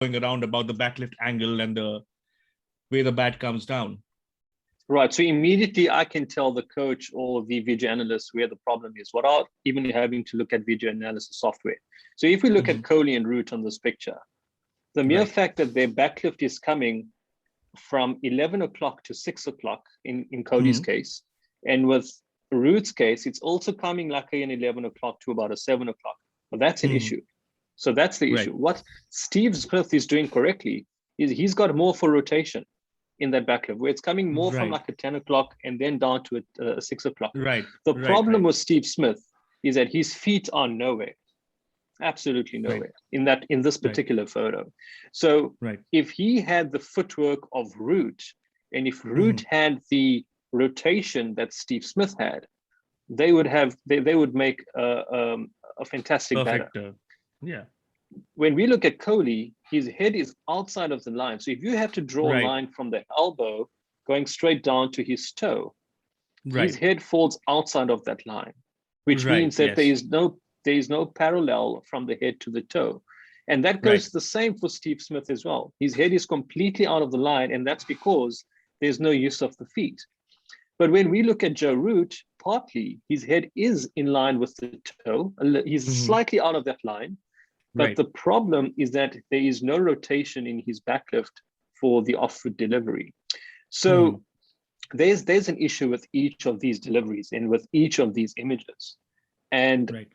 going around about the backlift angle and the way the bat comes down. Right. So immediately I can tell the coach or the video analyst where the problem is without even having to look at video analysis software. So if we look at Kohli and Root on this picture, the mere fact that their backlift is coming from 11 o'clock to 6 o'clock in Kohli's case, and with Root's case, it's also coming like an 11 o'clock to about a 7 o'clock. Well, that's an issue. So that's the issue. What Steve Smith is doing correctly is he's got more for rotation in that backlift, where it's coming more from like a 10 o'clock and then down to a 6 o'clock. The problem with Steve Smith is that his feet are nowhere, absolutely nowhere in this particular photo. So if he had the footwork of Root, and if Root had the rotation that Steve Smith had, they would make a fantastic batter. When we look at Kohli, his head is outside of the line. So if you have to draw a line from the elbow going straight down to his toe, his head falls outside of that line, which means that there is no parallel from the head to the toe. And that goes the same for Steve Smith as well. His head is completely out of the line, and that's because there's no use of the feet. But when we look at Joe Root, partly his head is in line with the toe. He's slightly out of that line. But the problem is that there is no rotation in his backlift for the off-foot delivery. So there's an issue with each of these deliveries and with each of these images. And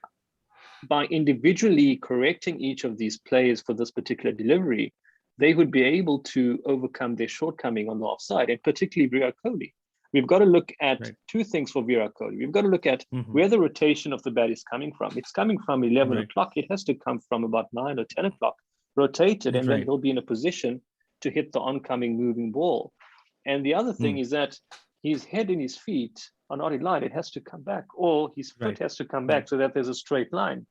by individually correcting each of these players for this particular delivery, they would be able to overcome their shortcoming on the offside, and particularly Virat Kohli. We've got to look at two things for Virat Kohli. We've got to look at where the rotation of the bat is coming from. It's coming from 11 o'clock. It has to come from about 9 or 10 o'clock, rotated, and then he'll be in a position to hit the oncoming moving ball. And the other thing is that his head and his feet are not in line. It has to come back, or his foot has to come back so that there's a straight line.